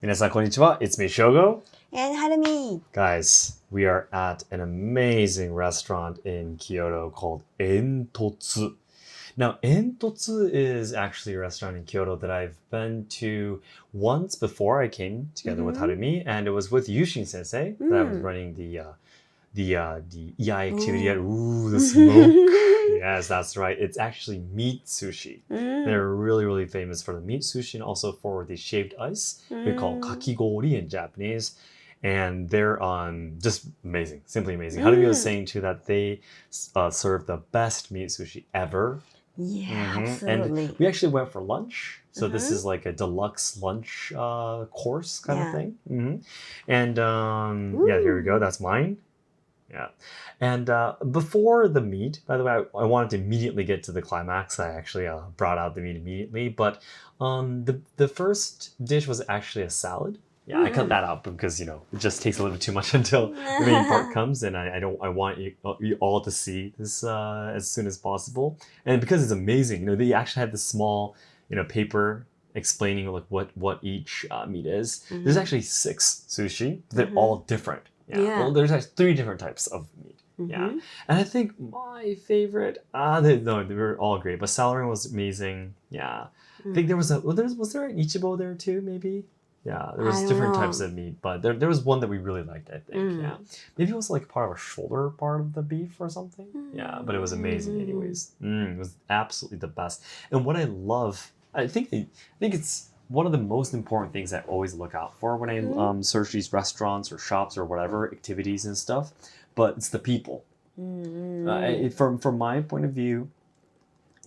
皆さんこんにちは. It's me, Shogo. And Harumi. Guys, we are at an amazing restaurant in Kyoto called Enzu. Now, Enzu is actually a restaurant in Kyoto that I've been to once before I came together with Harumi, and it was with Yushin Sensei that I was running the EI activity at. Ooh, the smoke. Yes, that's right. It's actually meat sushi. They're really, really famous for the meat sushi and also for the shaved ice. We call kakigori in Japanese. And they're just amazing, simply amazing. Harumi was saying too that they serve the best meat sushi ever. Yeah, absolutely. And we actually went for lunch. So this is like a deluxe lunch course kind of thing. And yeah, here we go. That's mine. Yeah. And before the meat, by the way, I wanted to immediately get to the climax. I actually brought out the meat immediately. But the first dish was actually a salad. Yeah, I cut that out because, it just takes a little bit too much until the main part comes. And I want you all to see this as soon as possible. And because it's amazing, they actually had this small, paper explaining like what each meat is. There's actually 6 sushi. They're all different. Yeah. Well, there's actually 3 different types of meat. Yeah. And I think my favorite, they were all great, but celery was amazing. Yeah. I think there was was there an ichibo there too, maybe? Yeah, there was different types of meat, but there was one that we really liked, I think. Yeah. Maybe it was like part of a shoulder part of the beef or something. Yeah, but it was amazing anyways. It was absolutely the best. And what I love, I think it's one of the most important things I always look out for when I search these restaurants or shops or whatever activities and stuff, but it's the people. From my point of view,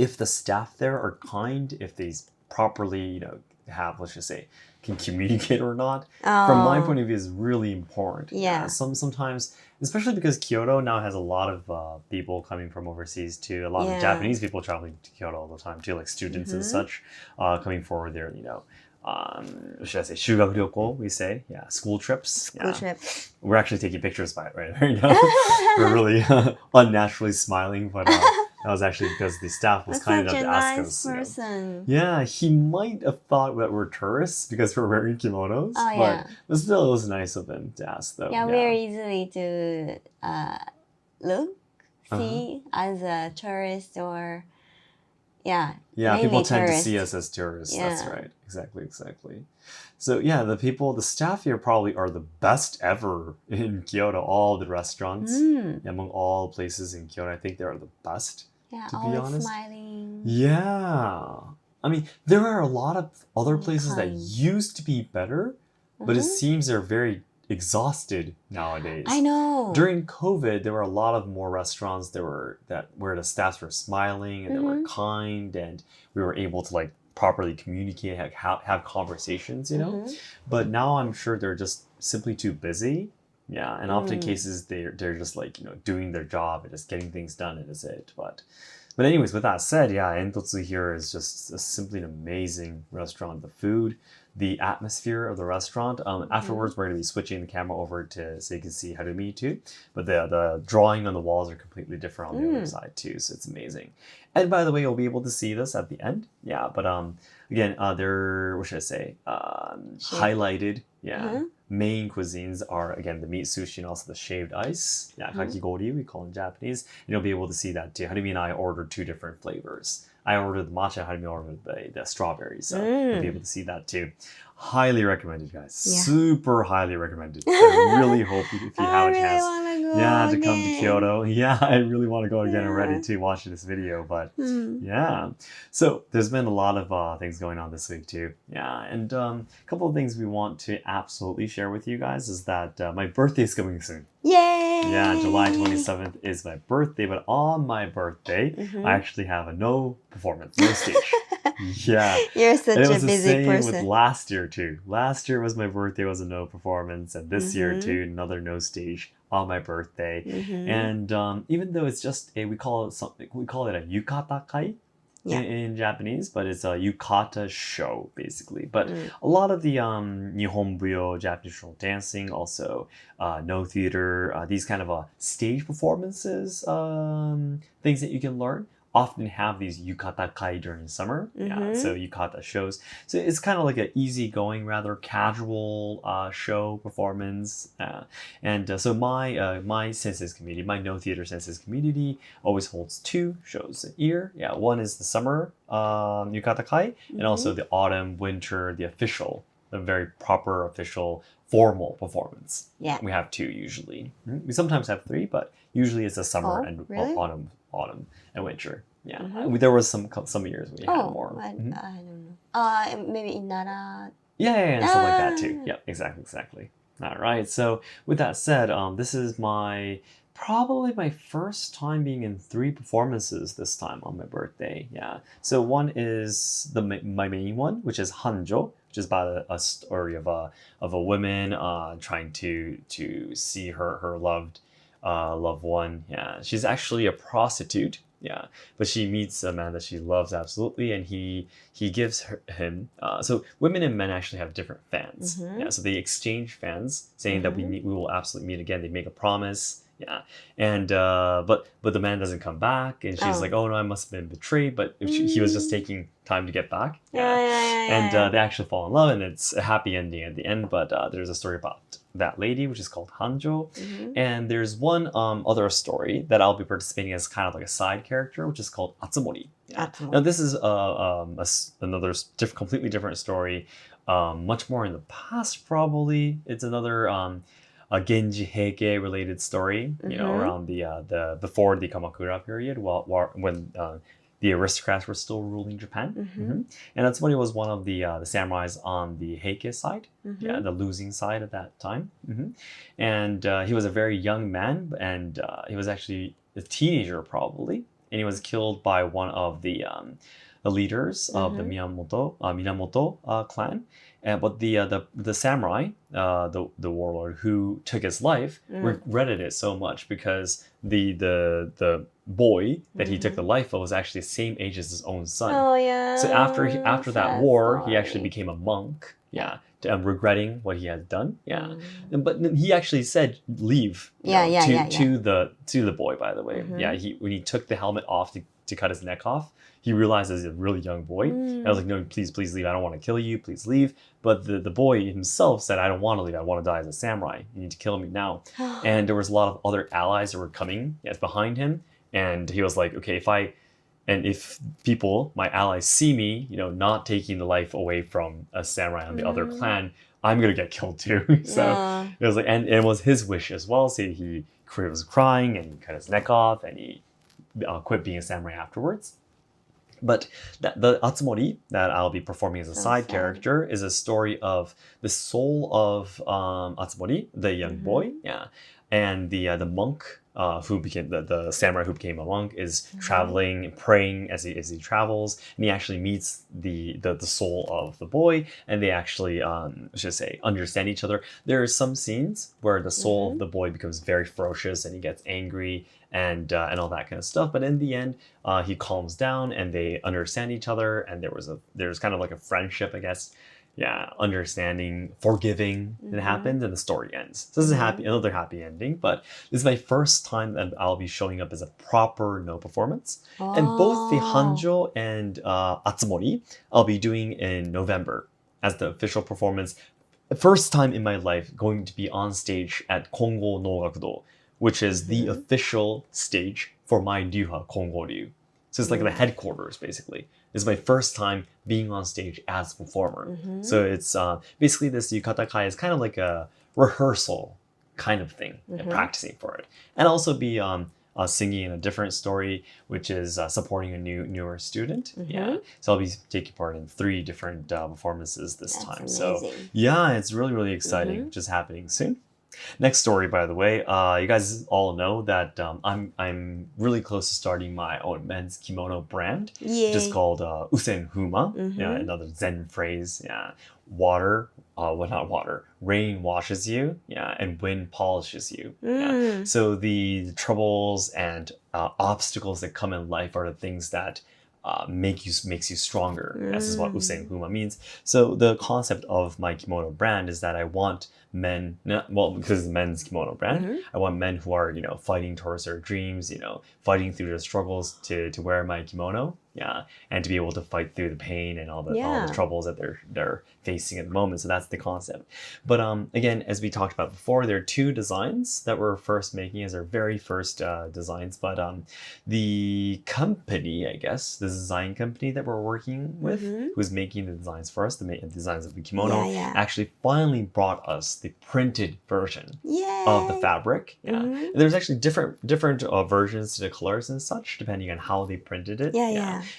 if the staff there are kind, if they properly, have, let's just say, can communicate or not, from my point of view, is really important. Yeah. Sometimes, especially because Kyoto now has a lot of people coming from overseas too. A lot of Japanese people traveling to Kyoto all the time too, like students and such, coming forward there. Should I say 修学旅行? We say, yeah, school trips. School trip. We're actually taking pictures by it right now. We're really unnaturally smiling, but. That was actually because the staff was kind enough to ask us. Person. Yeah, he might have thought that we're tourists because we're wearing kimonos. But still, it was nice of him to ask, though. Yeah, we're easily to see as a tourist or, Yeah, people tend to see us as tourists. Yeah. That's right. Exactly. So yeah, the staff here probably are the best ever in Kyoto. All the restaurants, among all places in Kyoto, I think they are the best. Yeah, to be always honest. smiling. Yeah. I mean, there are a lot of other places that used to be better, but it seems they're very exhausted nowadays. I know. During COVID, there were a lot of more restaurants where the staffs were smiling and they were kind, and we were able to like properly communicate, have conversations, But now I'm sure they're just simply too busy. Yeah, and often cases they're just like, doing their job and just getting things done, and that's it. But anyways, with that said, yeah, Entotsu here is just simply an amazing restaurant. The food, the atmosphere of the restaurant. Afterwards, we're going to be switching the camera over so you can see Harumi too. But the drawing on the walls are completely different on the other side too, so it's amazing. And by the way, you'll be able to see this at the end. Yeah, but again, they're, what should I say, highlighted. Yeah. Main cuisines are, again, the meat sushi and also the shaved ice. Yeah, kakigori, we call it in Japanese. And you'll be able to see that too. Harumi and I ordered 2 different flavors. I ordered the matcha, Harumi ordered the strawberries. So you'll be able to see that too. Highly recommended, guys. Yeah. Super highly recommended. I really hope if you have a chance to come to Kyoto. Yeah, I really want to go again already to watch this video. But yeah. So there's been a lot of things going on this week too. Yeah. And a couple of things we want to absolutely share with you guys is that my birthday is coming soon. Yay! Yeah, July 27th is my birthday, but on my birthday, I actually have a no performance, no stage. Yeah. You're such a busy person. It was the same with last year too. Last year was my birthday, was a no performance, and this year too, another no stage on my birthday. And even though it's just we call it a yukata kai. In Japanese, but it's a yukata show basically. But a lot of the Nihonbuyo, Japanese traditional dancing, also no theater, these kind of stage performances, things that you can learn often have these yukata kai during summer. Yeah, so yukata shows. So it's kind of like an easygoing, rather casual show performance. So my senses community, my no theater senses community, always holds two shows a year. Yeah, one is the summer yukata kai, and also the autumn, winter, the very proper official formal performance. Yeah. We have two usually. We sometimes have three, but usually it's the summer and really? autumn and winter. Yeah. There was some years we had more. I don't know. Maybe in Nara. Yeah, and stuff like that too. Yeah, exactly. All right. So with that said, this is probably my first time being in 3 performances this time on my birthday. Yeah. So one is my main one, which is Hanjo, which is about a story of a woman trying to see her loved one. Yeah. She's actually a prostitute. Yeah, but she meets a man that she loves absolutely, and he gives him. So women and men actually have different fans. Yeah, so they exchange fans, saying that we will absolutely meet again. They make a promise. Yeah, and but the man doesn't come back, and she's like, oh no, I must have been betrayed. But he was just taking time to get back. And they actually fall in love, and it's a happy ending at the end. But there's a story about that lady, which is called Hanjo, and there's one other story that I'll be participating as kind of like a side character, which is called Atsumori. Yeah. Now this is another completely different story, much more in the past probably. It's another a Genji Heike related story, you know, around the before the Kamakura period, when the aristocrats were still ruling Japan. And Atsumori was one of the samurais on the Heike side, yeah, the losing side at that time. And he was a very young man, and he was actually a teenager probably, and he was killed by one of the leaders of the Minamoto clan. But the samurai, the warlord who took his life, regretted it so much because the boy that he took the life of was actually the same age as his own son. Oh yeah. So after that war, he actually became a monk. Yeah. Regretting what he had done. Yeah. But he actually said leave. To the boy, by the way. Yeah. When he took the helmet off to cut his neck off, he realized as a really young boy. And I was like, no, please leave. I don't want to kill you. Please leave. But the boy himself said, I don't want to leave. I want to die as a samurai. You need to kill me now. And there was a lot of other allies that were coming behind him. And he was like, okay, if people, my allies, see me, you know, not taking the life away from a samurai on the other clan, I'm gonna get killed too. So it was like, and it was his wish as well. So he was crying and he cut his neck off, and he quit being a samurai afterwards. But the Atsumori that I'll be performing as a side character is a story of the soul of Atsumori, the young boy, and the monk who became the samurai who became a monk is traveling, praying as he travels, and he actually meets the soul of the boy, and they actually understand each other. There are some scenes where the soul of the boy becomes very ferocious and he gets angry and all that kind of stuff, but in the end he calms down and they understand each other, and there's kind of like a friendship, I guess. Yeah, understanding, forgiving, it happens, and the story ends. So this is another happy ending, but this is my first time that I'll be showing up as a proper no performance. And both the Hanjo and Atsumori I'll be doing in November as the official performance. First time in my life going to be on stage at Kongo no Gakudo, which is the official stage for my Ryuha Kongo Ryu. So it's like the headquarters, basically. This is my first time being on stage as a performer. So it's basically this Yukata Kai is kind of like a rehearsal kind of thing and practicing for it. And also be singing in a different story, which is supporting a newer student. Yeah. So I'll be taking part in 3 different performances this time. Amazing. So yeah, it's really, really exciting. Just happening soon. Next story, by the way, you guys all know that I'm really close to starting my own men's kimono brand, which is called Usen Huma. Yeah, another Zen phrase. Yeah, not water. Rain washes you. Yeah, and wind polishes you. Yeah. So the troubles and obstacles that come in life are the things that makes you stronger. This is what Usen Huma means. So the concept of my kimono brand is that I want men, because it's a men's kimono brand, I want men who are, fighting towards their dreams, fighting through their struggles to wear my kimono. Yeah, and to be able to fight through the pain and all the troubles that they're facing at the moment. So that's the concept. But again, as we talked about before, there are 2 designs that we're first making as our very first designs. But the company, I guess, the design company that we're working with, who's making the designs for us, the designs of the kimono, actually finally brought us the printed version of the fabric. Yeah, there's actually different versions to the colors and such, depending on how they printed it.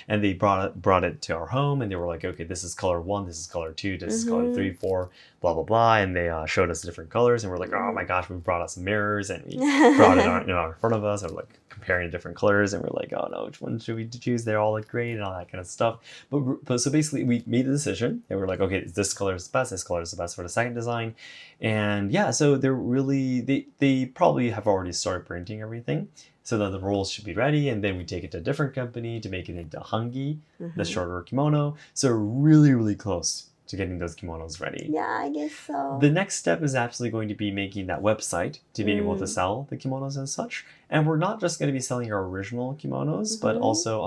And they brought it to our home, and they were like, okay, this is color 1, this is color 2, this is color 3, 4, blah blah blah, and they showed us different colors, and we're like, oh my gosh, we brought us mirrors, and we brought it in front of us, and we're like comparing different colors, and we're like, oh no, which one should we choose? They all look great and all that kind of stuff. But so basically, we made the decision, and we're like, okay, this color is the best, this color is the best for the second design, and yeah, so they're really they probably have already started printing everything, so that the rolls should be ready, and then we take it to a different company to make it into hangi, the shorter kimono. So we're really, really close to getting those kimonos ready. Yeah, I guess so. The next step is actually going to be making that website to be able to sell the kimonos and such. And we're not just going to be selling our original kimonos, but also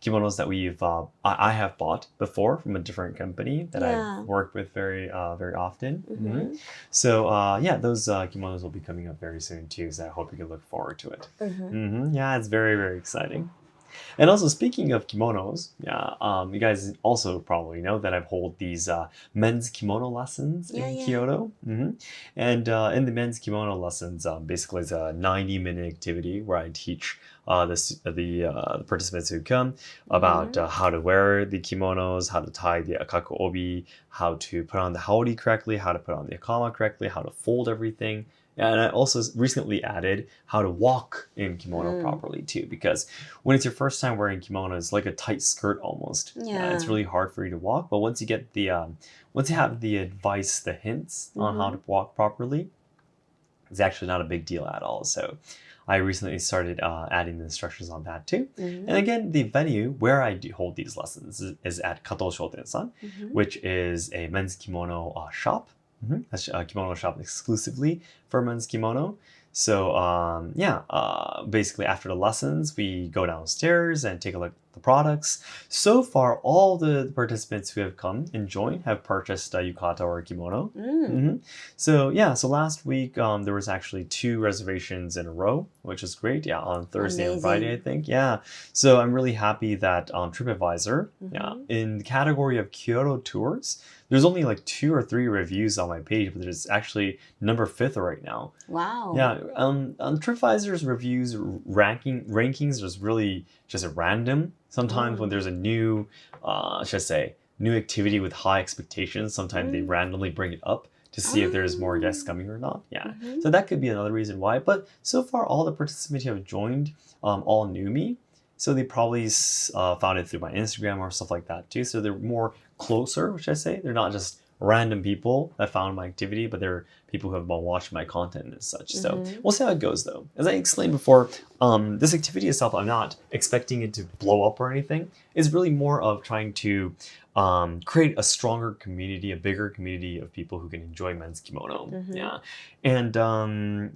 kimonos that I have bought before from a different company that I've worked with very often. So yeah, those kimonos will be coming up very soon too. So I hope you can look forward to it. Yeah, it's very, very exciting. And also, speaking of kimonos, you guys also probably know that I've hold these men's kimono lessons in Kyoto. And in the men's kimono lessons, basically it's a 90-minute activity where I teach the participants who come about how to wear the kimonos, how to tie the akaku obi, how to put on the haori correctly, how to put on the akama correctly, how to fold everything. And I also recently added how to walk in kimono properly too, because when it's your first time wearing kimono, it's like a tight skirt almost. It's really hard for you to walk. But once you get once you have the advice, the hints on how to walk properly, it's actually not a big deal at all. So I recently started adding the instructions on that too. And again, the venue where I hold these lessons is at Kato Shoten-san, which is a men's kimono shop. That's a kimono shop exclusively for men's kimono. So basically after the lessons, we go downstairs and take a look at the products. So far, all the participants who have come and joined have purchased a yukata or a kimono. So yeah, so last week there was actually 2 reservations in a row, which is great. Yeah, on Thursday and Friday, I think. Yeah, so I'm really happy that TripAdvisor, in the category of Kyoto tours, there's only like 2 or 3 reviews on my page, but it's actually number 5th right now. Wow. Yeah, on TripAdvisor's reviews rankings is really just random. Sometimes when there's a new, new activity with high expectations, sometimes they randomly bring it up to see if there's more guests coming or not. Yeah, so that could be another reason why. But so far, all the participants who have joined all knew me. So they probably found it through my Instagram or stuff like that too. So they're more closer, which I say. They're not just random people that found my activity, but they're people who have been watching my content and such. So we'll see how it goes though. As I explained before, this activity itself, I'm not expecting it to blow up or anything. It's really more of trying to create a stronger community, a bigger community of people who can enjoy men's kimono. Yeah. And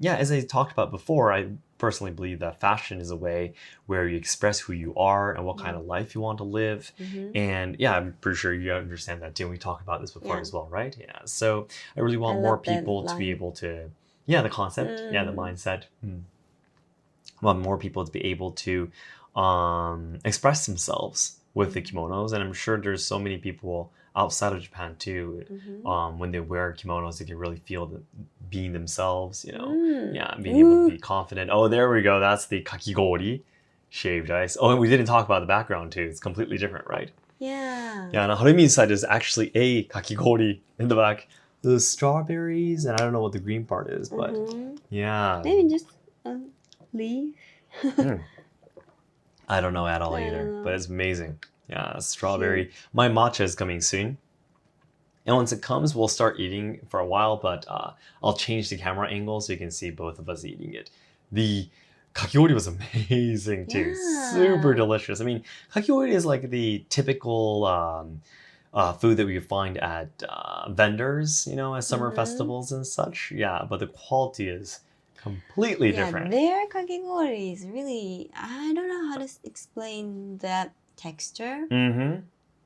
as I talked about before, I personally believe that fashion is a way where you express who you are and what kind of life you want to live. And yeah, I'm pretty sure you understand that too. We talked about this before as well, right? Yeah. So I really want more people to be able to, the concept, the mindset. I want more people to be able to express themselves with the kimonos. And I'm sure there's so many people outside of Japan too, when they wear kimonos, they can really feel being themselves, being able to be confident. Oh, there we go. That's the kakigori, shaved ice. Oh, and we didn't talk about the background too. It's completely different, right? Yeah. Yeah, and on Harumi's side is actually a kakigori in the back. The strawberries, and I don't know what the green part is, but yeah. Maybe just a leaf. I don't know at all either, but it's amazing. Yeah, strawberry. My matcha is coming soon. And once it comes, we'll start eating for a while, but I'll change the camera angle so you can see both of us eating it. The kakiori was amazing too. Yeah. Super delicious. I mean, kakiori is like the typical food that we find at vendors, at summer festivals and such. Yeah, but the quality is completely different. Their kakigori is really, I don't know how to explain that texture. Mm-hmm.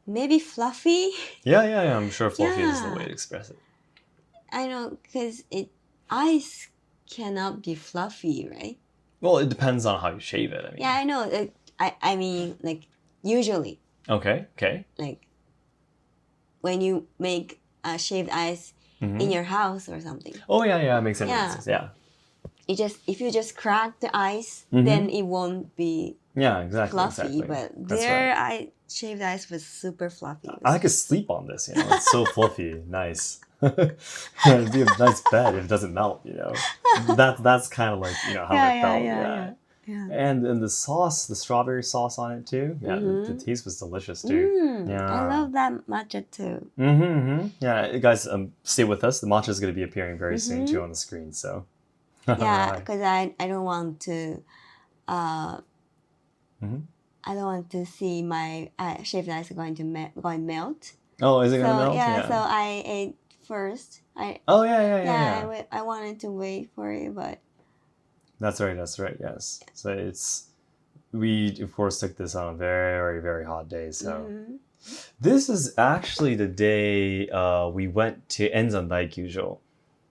Maybe fluffy. Yeah. I'm sure fluffy is the way to express it. I know, because ice cannot be fluffy, right? Well, it depends on how you shave it. I mean. Yeah, I know. I mean, like, usually. Okay. Like, when you make shaved ice in your house or something. Oh, yeah, makes sense. Yeah. If you just crack the ice, then it won't be fluffy. But their shaved ice was super fluffy. I could sleep on this, It's so fluffy. Nice. It'd be a nice bed if it doesn't melt, That's kind of like, how it felt. Yeah. And the sauce, the strawberry sauce on it too. Yeah, the taste was delicious too. I love that matcha too. Yeah, guys, stay with us. The matcha is going to be appearing very soon too on the screen. So. Yeah, because I don't want to. I don't want to see my shaved ice going melt. Oh, is it going to melt? Yeah, so I ate first. I wanted to wait for it, but. That's right. Yes. So we of course took this on a very, very hot day. So this is actually the day we went to Enzu Daikyu-jo.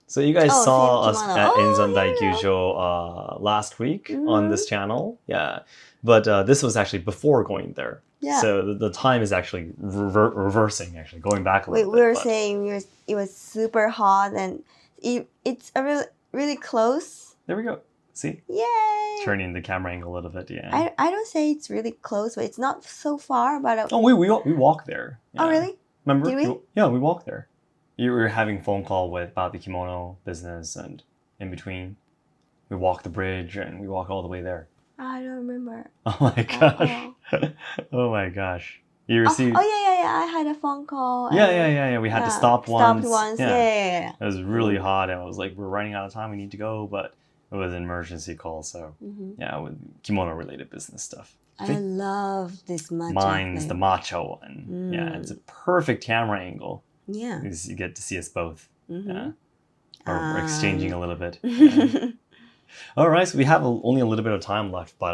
So you guys saw us at Enzu Daikyu-jo last week on this channel. Yeah. But this was actually before going there. Yeah. So the time is actually reversing, actually, going back a little bit. We were saying it was super hot and it's a really close. There we go. See? Yay! Turning the camera angle a little bit, yeah. I don't say it's really close, but it's not so far. But we walked there. Yeah. Oh, really? Remember? Did we? Yeah, we walked there. You were having a phone call about the kimono business, and in between, we walked the bridge and we walked all the way there. I don't remember. Oh my gosh! Oh my gosh! You received? Oh yeah. I had a phone call. Yeah. We had to stop once. Stopped once. Yeah. It was really hot, and it was like we're running out of time. We need to go, but it was an emergency call. So with kimono-related business stuff. I love this matcha. Mine's the matcha one. Yeah, it's a perfect camera angle. Yeah. Because you get to see us both. Yeah. Or we're exchanging a little bit. Yeah. All right, so we have only a little bit of time left, but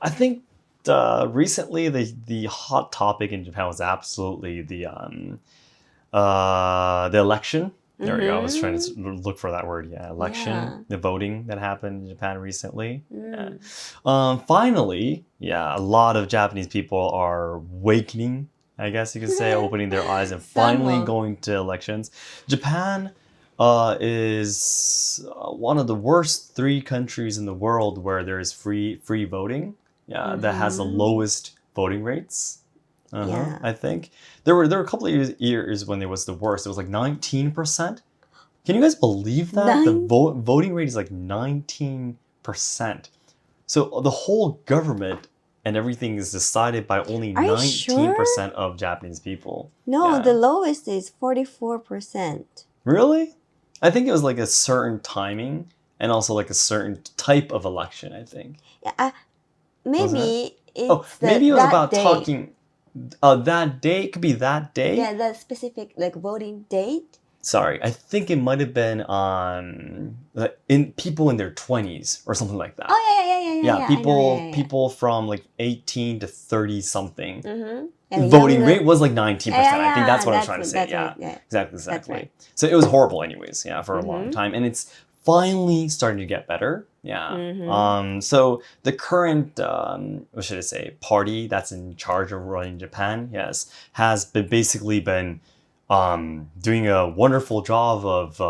I think recently the hot topic in Japan was absolutely the election. There we go. I was trying to look for that word. Yeah, election. Yeah. The voting that happened in Japan recently. Yeah. Finally, a lot of Japanese people are awakening, I guess you could say, opening their eyes and finally going to elections. Japan is one of the worst 3 countries in the world where there is free voting. Yeah, that has the lowest voting rates. I think there were a couple of years when it was the worst. It was like 19%. Can you guys believe that? The voting rate is like 19%. So the whole government and everything is decided by only 19% of Japanese people. No, the lowest is 44%. Really? I think it was like a certain timing and also like a certain type of election, I think. Yeah, maybe maybe it was about talking that day. It could be that day. Yeah, the specific like voting date. Sorry, I think it might have been in people in their 20s or something like that. Oh yeah. People from like 18 to 30 something. Voting rate was like 19%. I think that's what I was trying to say. Exactly. Right. So it was horrible anyways, for a long time. And it's finally starting to get better. Yeah. So the current, what should I say, party that's in charge of running Japan, has basically been doing a wonderful job of,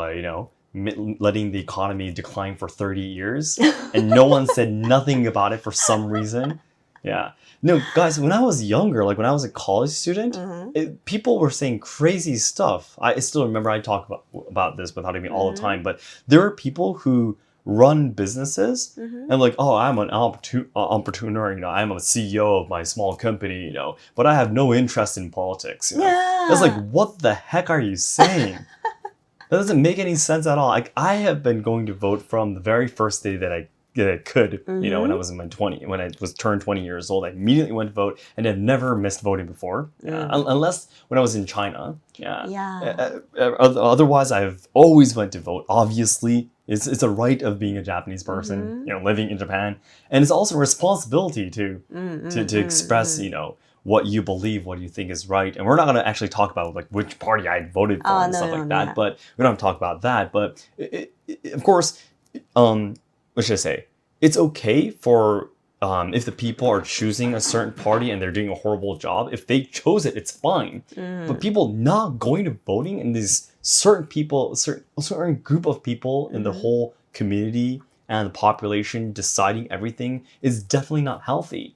letting the economy decline for 30 years. And no one said nothing about it for some reason. Yeah. No, guys, when I was younger, like when I was a college student, people were saying crazy stuff. I still remember I talk about this with Harumi all the time, but there are people who run businesses and like, oh, I'm an entrepreneur, I'm a CEO of my small company, but I have no interest in politics. It's like, what the heck are you saying? That doesn't make any sense at all. Like, I have been going to vote from the very first day that I could, when I was in my when I was turned 20 years old, I immediately went to vote and I've never missed voting before. Unless when I was in China. Otherwise, I've always went to vote. Obviously, it's a right of being a Japanese person, living in Japan. And it's also a responsibility to express, what you believe, what you think is right. And we're not going to actually talk about like which party I voted for and stuff like that. But we don't have to talk about that. But of course, what should I say? It's okay for if the people are choosing a certain party and they're doing a horrible job. If they chose it, it's fine. But people not going to voting and these certain people, certain group of people in the whole community and the population deciding everything is definitely not healthy.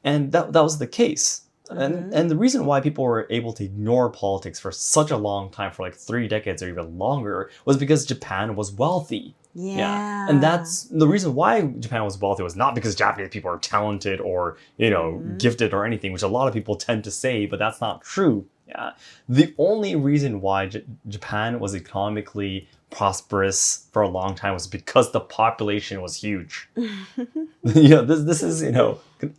And that was the case. And the reason why people were able to ignore politics for such a long time, for like 3 decades or even longer, was because Japan was wealthy. And that's the reason why Japan was wealthy, was not because Japanese people are talented or, gifted or anything, which a lot of people tend to say, but that's not true. The only reason why Japan was economically prosperous for a long time was because the population was huge. This is,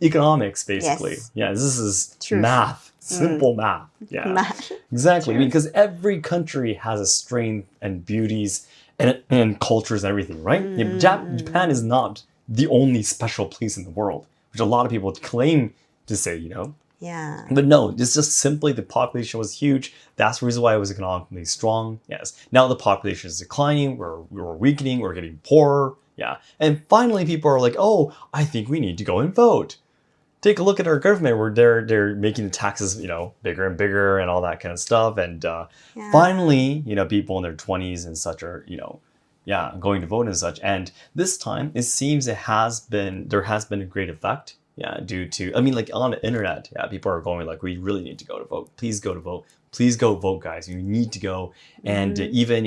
economics, basically. This is math, simple math. Math. Exactly. Because every country has a strength and beauties and cultures and everything, right? Japan is not the only special place in the world, which a lot of people claim to say, But no, it's just simply the population was huge. That's the reason why it was economically strong. Yes. Now the population is declining. We're weakening. We're getting poorer. And finally, people are like, oh, I think we need to go and vote. Take a look at our government where they're making the taxes, bigger and bigger and all that kind of stuff. And finally, people in their 20s and such are, going to vote and such. And this time, it seems there has been a great effect. Due to, like on the internet, people are going like, we really need to go to vote. Please go to vote. Please go vote, guys. You need to go. And even,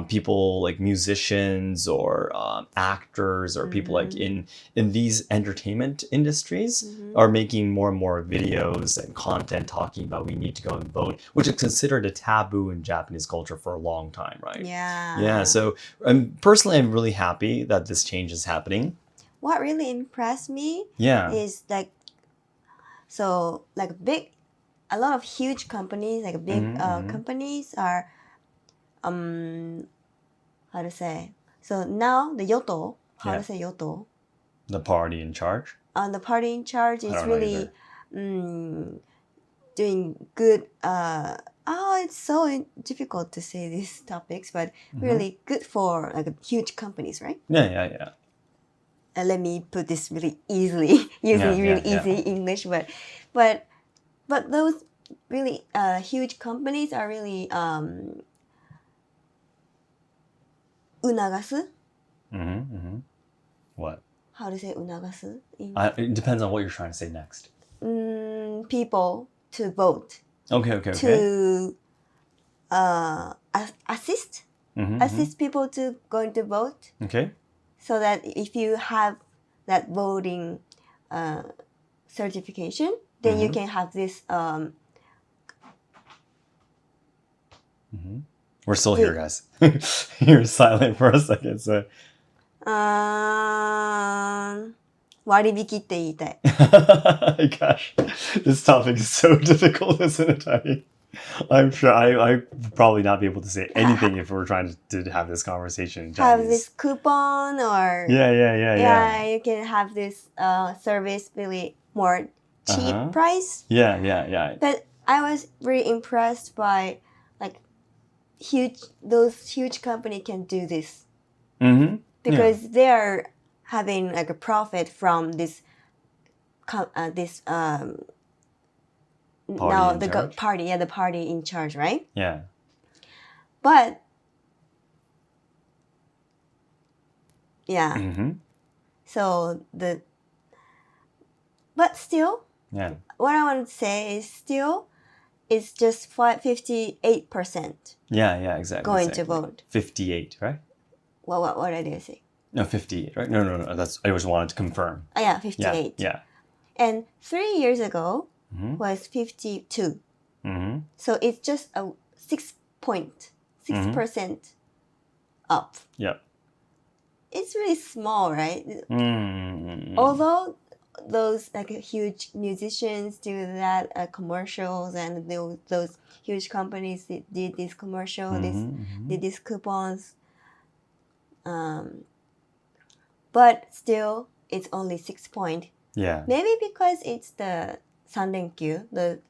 people like musicians or actors or people like in these entertainment industries are making more and more videos and content talking about we need to go and vote, which is considered a taboo in Japanese culture for a long time, right? So personally, I'm really happy that this change is happening. What really impressed me is like, so like a lot of huge companies, like big companies are, how to say? So now the Yoto, how to say Yoto? The party in charge? The party in charge is really doing good. It's so difficult to say these topics, but really good for like huge companies, right? Let me put this really easily, using really easy English, but those really huge companies are really unagasu. What? How to say unagasu? It depends on what you're trying to say next. People to vote. Okay. To assist people to going to vote. Okay. So that if you have that voting certification, then you can have this. We're still here, guys. You're silent for a second. So. 割引って言いたい. Gosh, this topic is so difficult, isn't it, Tiny? I'm sure I would probably not be able to say anything if we were trying to have this conversation in Chinese. Have this coupon or... Yeah. You can have this service really more cheap price. Yeah. But I was really impressed by like those huge companies can do this. Because they are having like a profit from this the party in charge, right? But so but still, what I want to say is still it's just 58%. Exactly. Going to vote. 58, right? What did I say? No, 58, right? No. I just wanted to confirm. 58. Yeah. And 3 years ago was 52. So it's just a 6% up. Yep. it's really small, right? Although those like huge musicians do that commercials, and those huge companies did this commercial, did these coupons, but still it's only 6 point. Yeah. Maybe because it's the Sanrenkyu, the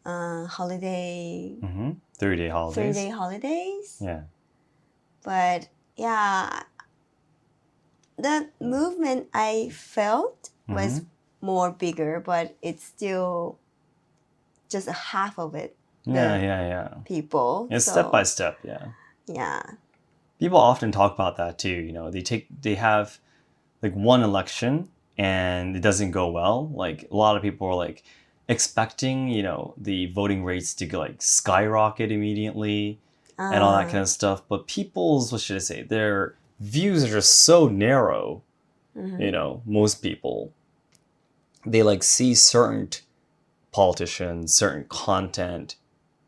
holiday. 3-day holidays. 3-day holidays. Yeah. But yeah, the movement I felt was more bigger, but it's still just a half of it. Yeah. People. It's step by step, yeah. Yeah. People often talk about that too. You know, they have like one election and it doesn't go well. Like a lot of people are like expecting, you know, the voting rates to go like skyrocket immediately and all that kind of stuff. But people's, what should I say, their views are just so narrow. You know, most people, they like see certain politicians, certain content,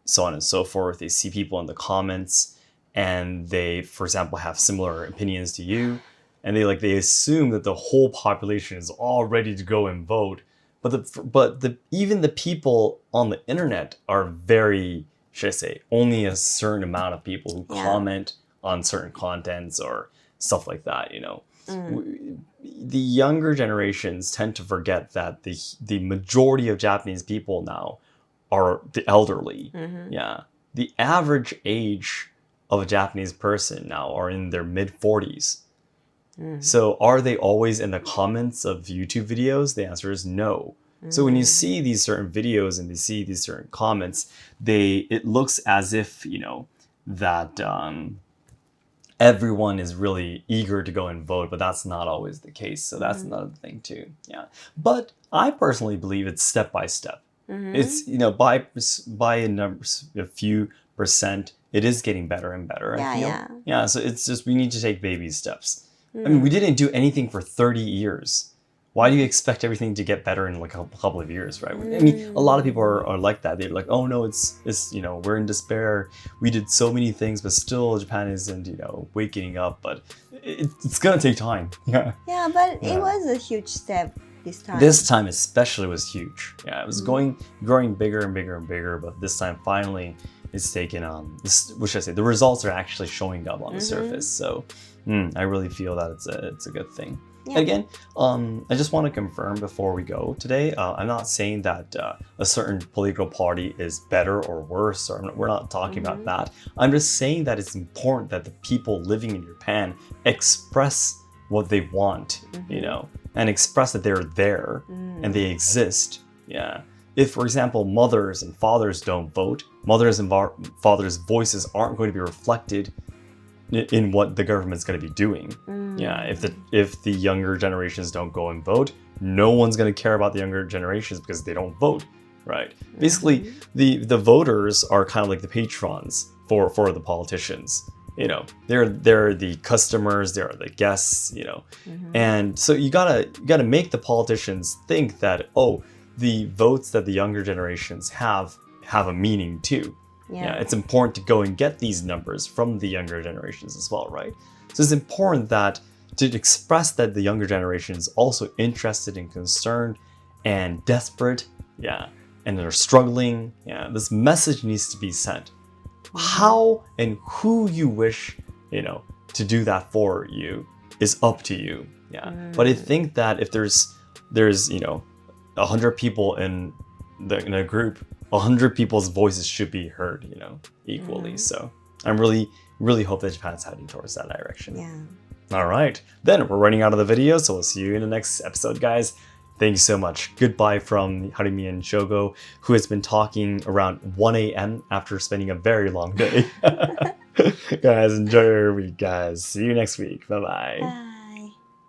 so on and so forth. They see people in the comments and they, for example, have similar opinions to you. And they assume that the whole population is all ready to go and vote. But even the people on the internet are very, should I say, only a certain amount of people who comment on certain contents or stuff like that, you know. The younger generations tend to forget that the majority of Japanese people now are the elderly. Yeah. The average age of a Japanese person now are in their mid-40s. So are they always in the comments of YouTube videos? The answer is no. So when you see these certain videos and you see these certain comments, it looks as if, you know, that everyone is really eager to go and vote, but that's not always the case. So that's another thing too. Yeah. But I personally believe it's step by step. It's, you know, by a few percent, it is getting better and better. I feel. Yeah. So it's just, we need to take baby steps. I mean, we didn't do anything for 30 years. Why do you expect everything to get better in like a couple of years, right? I mean, a lot of people are like that. They're like, oh no, it's you know, we're in despair. We did so many things, but still Japan isn't, you know, waking up. But it's gonna take time. Yeah. Yeah, but it was a huge step this time. This time especially was huge. Yeah, it was growing bigger and bigger and bigger. But this time finally, it's taken what should I say? The results are actually showing up on the surface. So I really feel that it's a good thing. Yeah. Again, I just want to confirm before we go today, I'm not saying that a certain political party is better or worse, or we're not talking about that. I'm just saying that it's important that the people living in Japan express what they want, you know, and express that they're there and they exist. Yeah. If, for example, mothers and fathers don't vote, mothers and fathers' voices aren't going to be reflected in what the government's going to be doing. Yeah, if the younger generations don't go and vote, no one's going to care about the younger generations because they don't vote, right? Basically, the voters are kind of like the patrons for the politicians. You know, they're the customers, they're the guests, you know. And so you gotta make the politicians think that, oh, the votes that the younger generations have a meaning too. Yeah, it's important to go and get these numbers from the younger generations as well, right? So it's important that to express that the younger generation is also interested and concerned and desperate, and they're struggling. Yeah, this message needs to be sent. How and who you wish, you know, to do that for you is up to you. Yeah, but I think that if there's you know 100 people in a group, 100 people's voices should be heard, you know, equally. So I'm really hope that Japan's heading towards that direction. Yeah. All right, then we're running out of the video, so we'll see you in the next episode, guys. Thank you so much. Goodbye from Harumi and Shogo, who has been talking around 1 a.m. after spending a very long day. Guys, enjoy your week, guys. See you next week. Bye-bye.